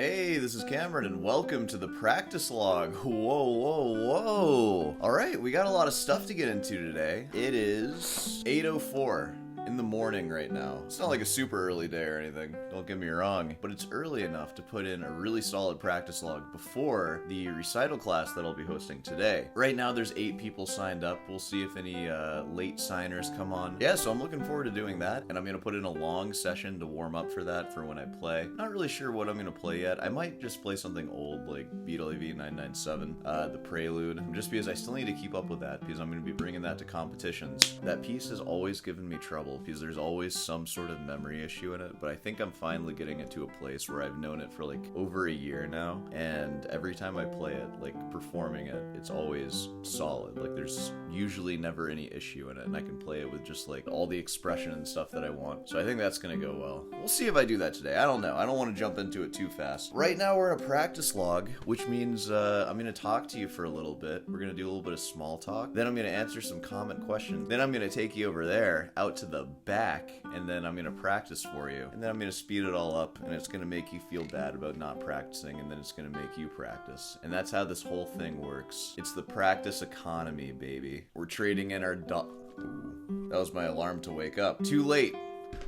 Hey, this is Cameron, and welcome to the practice log. Whoa. Alright, we got a lot of stuff to get into today. It is 8:04 in the morning right now. It's not like a super early day or anything, don't get me wrong, but it's early enough to put in a really solid practice log before the recital class that I'll be hosting today. Right now there's 8 people signed up. We'll see if any late signers come on. Yeah, so I'm looking forward to doing that, and I'm going to put in a long session to warm up for that for when I play. Not really sure what I'm going to play yet. I might just play something old like Beatle 997, the Prelude, just because I still need to keep up with that, because I'm going to be bringing that to competitions. That piece has always given me trouble, because there's always some sort of memory issue in it, but I think I'm finally getting it to a place where I've known it for like over a year now, and every time I play it, like performing it, it's always solid. Like there's usually never any issue in it, and I can play it with just like all the expression and stuff that I want. So I think that's gonna go well. We'll see if I do that today. I don't know. I don't want to jump into it too fast. Right now we're in a practice log, which means I'm gonna talk to you for a little bit. We're gonna do a little bit of small talk. Then I'm gonna answer some comment questions. Then I'm gonna take you over there, out to the back, and then I'm gonna practice for you. And then I'm gonna speed it all up, and it's gonna make you feel bad about not practicing, and then it's gonna make you practice. And that's how this whole thing works. It's the practice economy, baby. We're trading in our Ooh, that was my alarm to wake up. Too late.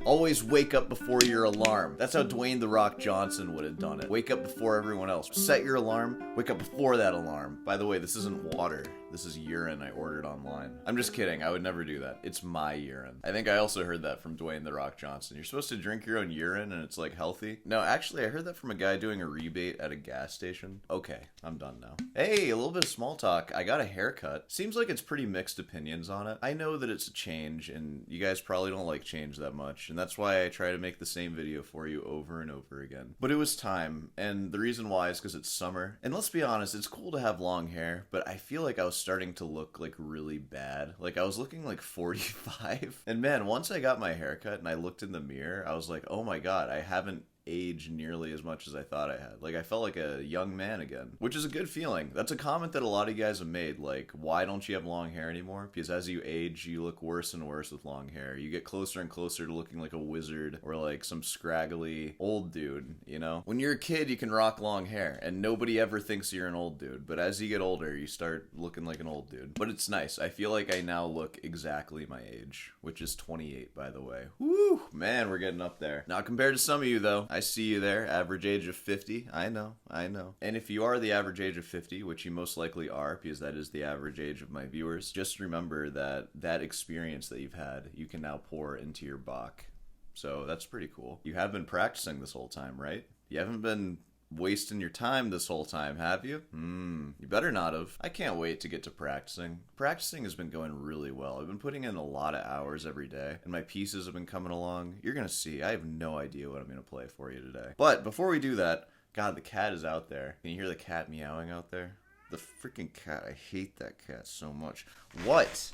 Always wake up before your alarm. That's how Dwayne "The Rock" Johnson would have done it. Wake up before everyone else. Set your alarm, wake up before that alarm. By the way, this isn't water. This is urine I ordered online. I'm just kidding. I would never do that. It's my urine. I think I also heard that from Dwayne "The Rock" Johnson. You're supposed to drink your own urine and it's like healthy. No, actually, I heard that from a guy doing a rebate at a gas station. Okay, I'm done now. Hey, a little bit of small talk. I got a haircut. Seems like it's pretty mixed opinions on it. I know that it's a change, and you guys probably don't like change that much, and that's why I try to make the same video for you over and over again. But it was time, and the reason why is because it's summer. And let's be honest, it's cool to have long hair, but I feel like I was starting to look like really bad. Like I was looking like 45. And man, once I got my haircut and I looked in the mirror, I was like, oh my god, I haven't age nearly as much as I thought I had. Like I felt like a young man again, which is a good feeling. That's a comment that a lot of you guys have made, like, why don't you have long hair anymore? Because as you age, you look worse and worse with long hair. You get closer and closer to looking like a wizard or like some scraggly old dude, you know? When you're a kid, you can rock long hair and nobody ever thinks you're an old dude, but as you get older, you start looking like an old dude. But it's nice. I feel like I now look exactly my age, which is 28, by the way. Woo! Man, we're getting up there. Not compared to some of you, though. I see you there, average age of 50. I know. And if you are the average age of 50, which you most likely are, because that is the average age of my viewers, just remember that that experience that you've had, you can now pour into your Bach. So that's pretty cool. You have been practicing this whole time, right? You haven't been wasting your time this whole time, have you? You better not have. I can't wait to get to practicing. Practicing has been going really well. I've been putting in a lot of hours every day, and my pieces have been coming along. You're gonna see. I have no idea what I'm gonna play for you today. But before we do that, God, the cat is out there. Can you hear the cat meowing out there? The freaking cat. I hate that cat so much. What?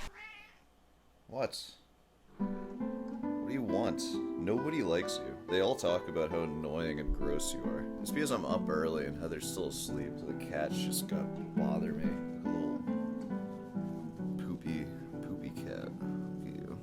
What do you want? Nobody likes you. They all talk about how annoying and gross you are. It's because I'm up early and Heather's still asleep, so the cat's just gonna bother me. A little poopy cat. Look at you.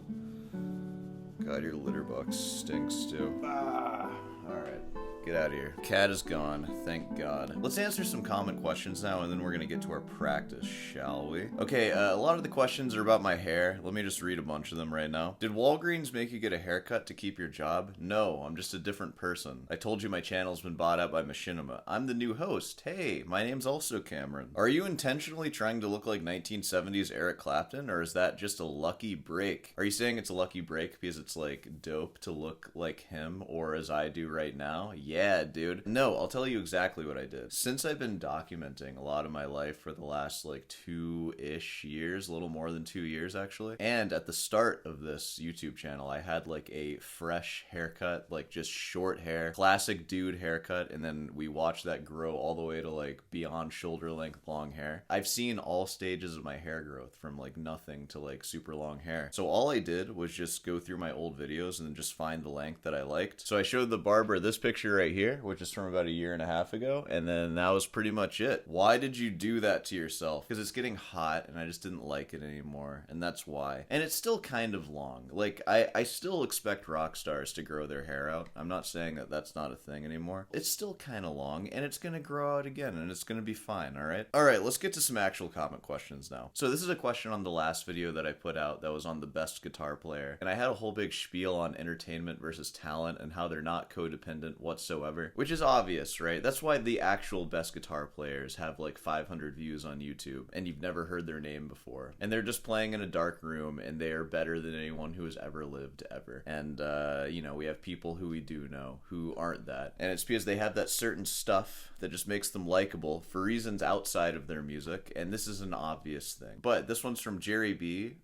God, your litter box stinks too. Alright. Get out of here. Cat is gone. Thank God. Let's answer some comment questions now, and then we're gonna get to our practice, shall we? Okay, a lot of the questions are about my hair. Let me just read a bunch of them right now. Did Walgreens make you get a haircut to keep your job? No, I'm just a different person. I told you my channel's been bought out by Machinima. I'm the new host. Hey, my name's also Cameron. Are you intentionally trying to look like 1970s Eric Clapton, or is that just a lucky break? Are you saying it's a lucky break because it's like dope to look like him, or as I do right now? Yeah, dude. No, I'll tell you exactly what I did. Since I've been documenting a lot of my life for the last like 2-ish years, a little more than 2 years actually, and at the start of this YouTube channel, I had like a fresh haircut, like just short hair, classic dude haircut, and then we watched that grow all the way to like beyond shoulder length long hair. I've seen all stages of my hair growth from like nothing to like super long hair. So all I did was just go through my old videos and then just find the length that I liked. So I showed the barber this picture right right here, which is from about a year and a half ago, and then that was pretty much it. Why did you do that to yourself? Because it's getting hot, and I just didn't like it anymore, and that's why. And it's still kind of long. Like, I still expect rock stars to grow their hair out. I'm not saying that that's not a thing anymore. It's still kind of long, and it's gonna grow out again, and it's gonna be fine, alright? Alright, let's get to some actual comment questions now. So this is a question on the last video that I put out that was on the best guitar player, and I had a whole big spiel on entertainment versus talent and how they're not codependent whatsoever, which is obvious, right? That's why the actual best guitar players have like 500 views on YouTube, and you've never heard their name before. And they're just playing in a dark room, and they are better than anyone who has ever lived ever. And, you know, we have people who we do know who aren't that. And it's because they have that certain stuff that just makes them likable for reasons outside of their music, and this is an obvious thing. But this one's from Jerry B,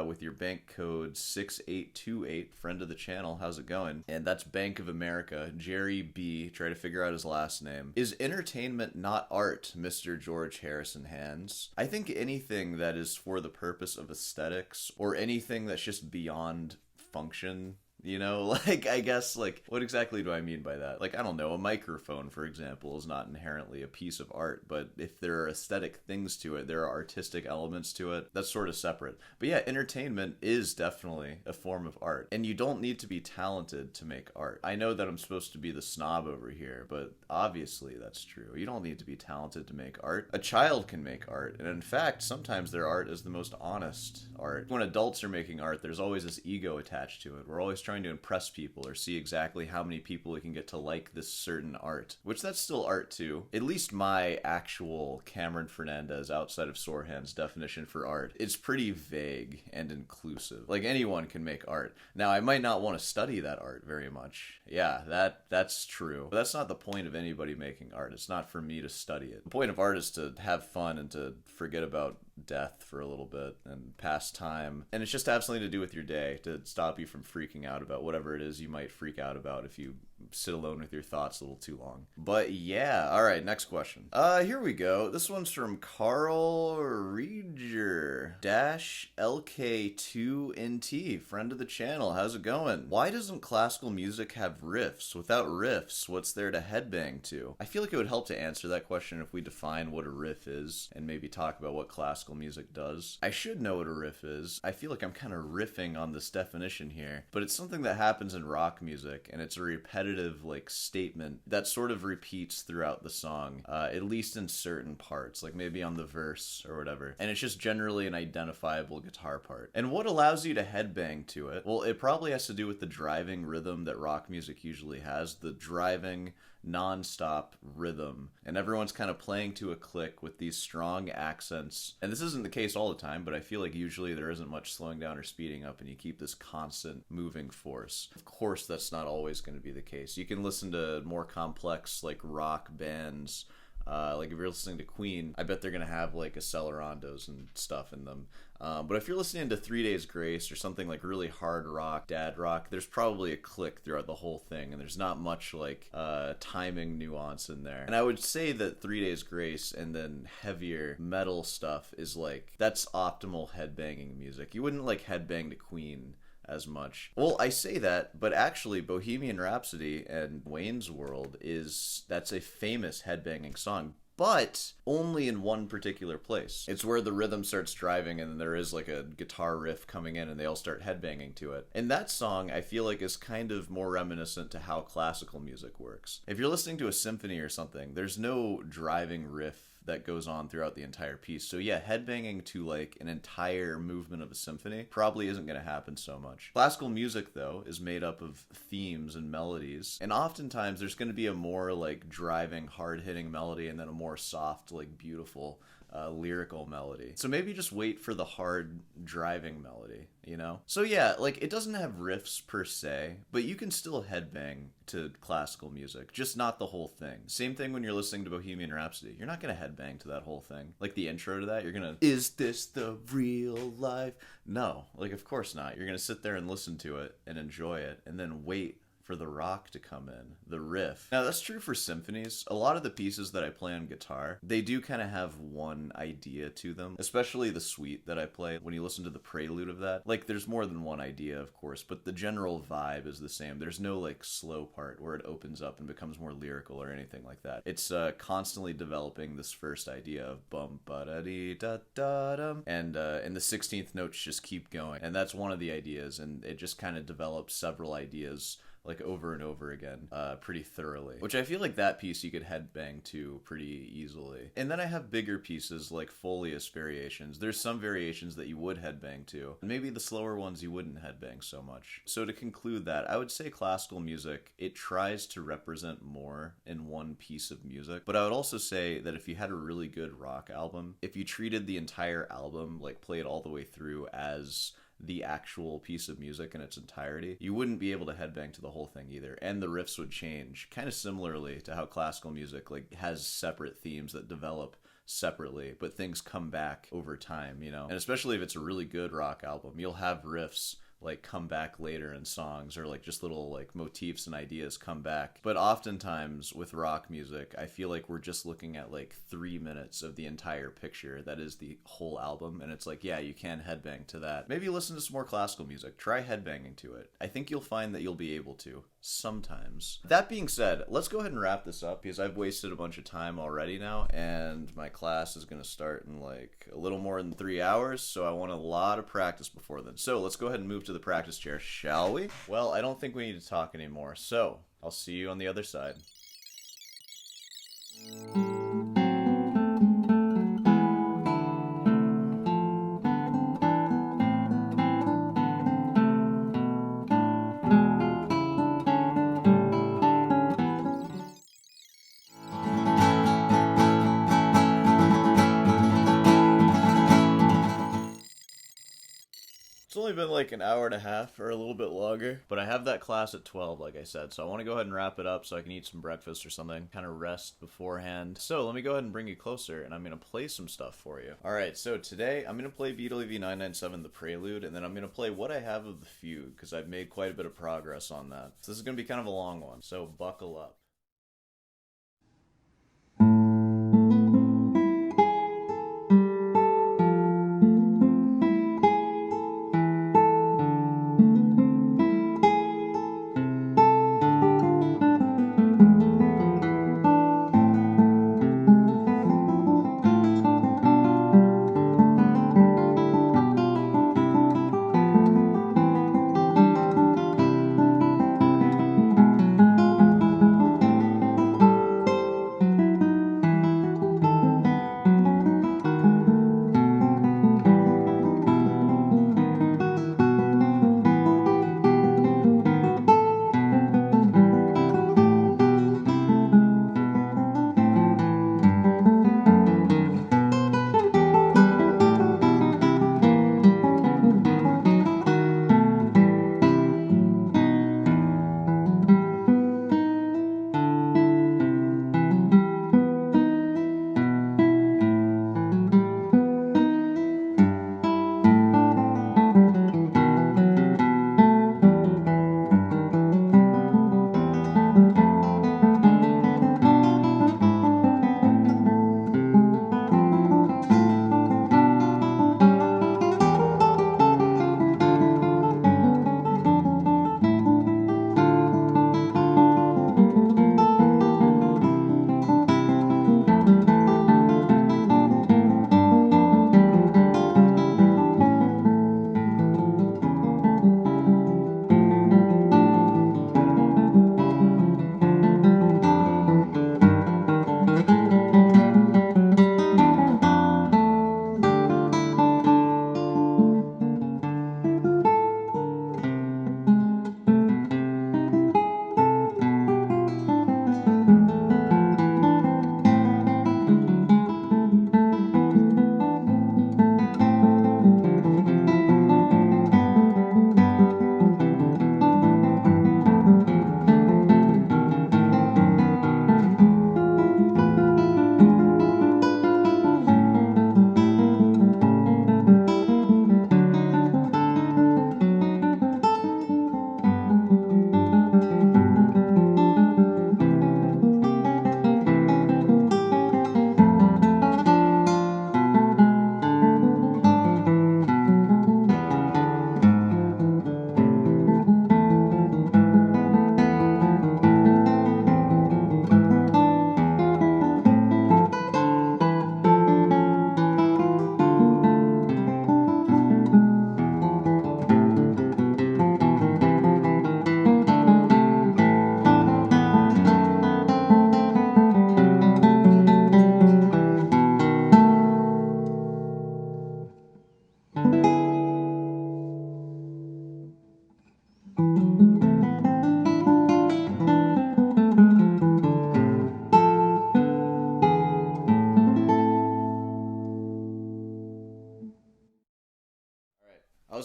with your bank code 6828, friend of the channel. How's it going? And that's Bank of America. Jerry B, try to figure out his last name. Is entertainment not art, Mr. George Harrison Hands? I think anything that is for the purpose of aesthetics, or anything that's just beyond function, you know, like, I guess, like, what exactly do I mean by that? Like, I don't know, a microphone, for example, is not inherently a piece of art, but if there are aesthetic things to it, there are artistic elements to it, that's sort of separate. But yeah, entertainment is definitely a form of art, and you don't need to be talented to make art. I know that I'm supposed to be the snob over here, but obviously that's true. You don't need to be talented to make art. A child can make art, and in fact, sometimes their art is the most honest art. When adults are making art, there's always this ego attached to it. We're always trying to impress people or see exactly how many people we can get to like this certain art, which that's still art too. At least my actual Cameron Fernandez outside of Sorehand's definition for art, it's pretty vague and inclusive. Like, anyone can make art. Now, I might not want to study that art very much. Yeah, that's true. But that's not the point of anybody making art. It's not for me to study it. The point of art is to have fun and to forget about death for a little bit and pass time. And it's just to have something to do with your day, to stop you from freaking out about whatever it is you might freak out about if you sit alone with your thoughts a little too long. But yeah, alright, next question. Here we go. This one's from Carl Rieger LK2NT, friend of the channel. How's it going? Why doesn't classical music have riffs? Without riffs, what's there to headbang to? I feel like it would help to answer that question if we define what a riff is and maybe talk about what classical music does. I should know what a riff is. I feel like I'm kind of riffing on this definition here, but it's something that happens in rock music, and it's a repetitive like statement that sort of repeats throughout the song, at least in certain parts, like maybe on the verse or whatever, and it's just generally an identifiable guitar part. And what allows you to headbang to it? Well, it probably has to do with the driving rhythm that rock music usually has, the driving non-stop rhythm, and everyone's kind of playing to a click with these strong accents. And this isn't the case all the time, but I feel like usually there isn't much slowing down or speeding up, and you keep this constant moving force. Of course, that's not always going to be the case. You can listen to more complex like rock bands, like if you're listening to Queen, I bet they're gonna have like accelerandos and stuff in them. But if you're listening to 3 Days Grace or something like really hard rock, dad rock, there's probably a click throughout the whole thing, and there's not much like timing nuance in there. And I would say that 3 Days Grace and then heavier metal stuff is like, that's optimal headbanging music. You wouldn't like headbang to Queen as much. Well, I say that, but actually Bohemian Rhapsody and Wayne's World that's a famous headbanging song, but only in one particular place. It's where the rhythm starts driving and there is like a guitar riff coming in and they all start headbanging to it. And that song, I feel like, is kind of more reminiscent to how classical music works. If you're listening to a symphony or something, there's no driving riff that goes on throughout the entire piece. So yeah, headbanging to like an entire movement of a symphony probably isn't going to happen so much. Classical music, though, is made up of themes and melodies, and oftentimes there's going to be a more like driving, hard-hitting melody and then a more soft, like beautiful lyrical melody. So maybe just wait for the hard driving melody, you know? So yeah, like it doesn't have riffs per se, but you can still headbang to classical music, just not the whole thing. Same thing when you're listening to Bohemian Rhapsody. You're not gonna headbang to that whole thing. Like the intro to that, you're gonna, is this the real life? No, like of course not. You're gonna sit there and listen to it and enjoy it and then wait for the rock to come in, the riff. Now that's true for symphonies. A lot of the pieces that I play on guitar, they do kind of have one idea to them, especially the suite that I play. When you listen to the prelude of that, like there's more than one idea, of course, but the general vibe is the same. There's no like slow part where it opens up and becomes more lyrical or anything like that. It's constantly developing this first idea of bum ba da dee da da dum, and the 16th notes just keep going, and that's one of the ideas, and it just kind of develops several ideas like over and over again, pretty thoroughly, which I feel like that piece you could headbang to pretty easily. And then I have bigger pieces like Folius variations. There's some variations that you would headbang to, and maybe the slower ones you wouldn't headbang so much. So to conclude that, I would say classical music, it tries to represent more in one piece of music, but I would also say that if you had a really good rock album, if you treated the entire album, like played all the way through as the actual piece of music in its entirety, you wouldn't be able to headbang to the whole thing either, and the riffs would change kind of similarly to how classical music like has separate themes that develop separately, but things come back over time, you know. And especially if it's a really good rock album, you'll have riffs like come back later in songs, or like just little like motifs and ideas come back. But oftentimes with rock music, I feel like we're just looking at like 3 minutes of the entire picture that is the whole album, and it's like, yeah, you can headbang to that. Maybe listen to some more classical music, try headbanging to it. I think you'll find that you'll be able to sometimes. That being said, let's go ahead and wrap this up because I've wasted a bunch of time already now, and my class is going to start in like a little more than 3 hours, so I want a lot of practice before then. So let's go ahead and move to the practice chair, shall we? Well, I don't think we need to talk anymore, so I'll see you on the other side. It's only been like an hour and a half or a little bit longer, but I have that class at 12, like I said, so I want to go ahead and wrap it up so I can eat some breakfast or something, kind of rest beforehand. So let me go ahead and bring you closer, and I'm going to play some stuff for you. Alright, so today I'm going to play Beatle V997, the Prelude, and then I'm going to play what I have of the Fugue, because I've made quite a bit of progress on that. So this is going to be kind of a long one, so buckle up.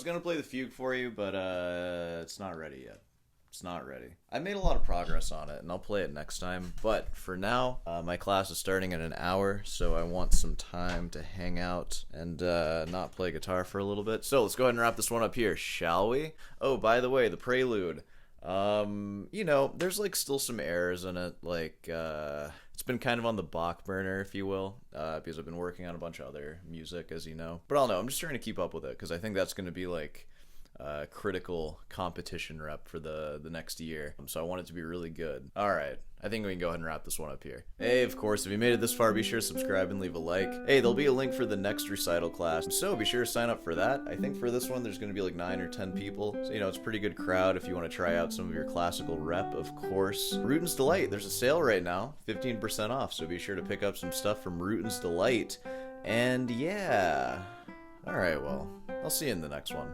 gonna play the fugue for you, but it's not ready yet. It's not ready. I made a lot of progress on it, and I'll play it next time. But for now, my class is starting in an hour, so I want some time to hang out and not play guitar for a little bit. So let's go ahead and wrap this one up here, shall we? Oh, by the way, the Prelude. You know, there's like still some errors in it. Like, it's been kind of on the back burner, if you will, because I've been working on a bunch of other music, as you know. But I don't know. I'm just trying to keep up with it because I think that's going to be like critical competition rep for the next year, so I want it to be really good. Alright, I think we can go ahead and wrap this one up here. Hey, of course, if you made it this far, be sure to subscribe and leave a like. Hey, there'll be a link for the next recital class, so be sure to sign up for that. I think for this one there's going to be like 9 or 10 people, so you know, it's a pretty good crowd if you want to try out some of your classical rep, of course. Rootin's Delight, there's a sale right now, 15% off, so be sure to pick up some stuff from Rootin's Delight. And yeah, alright, well, I'll see you in the next one.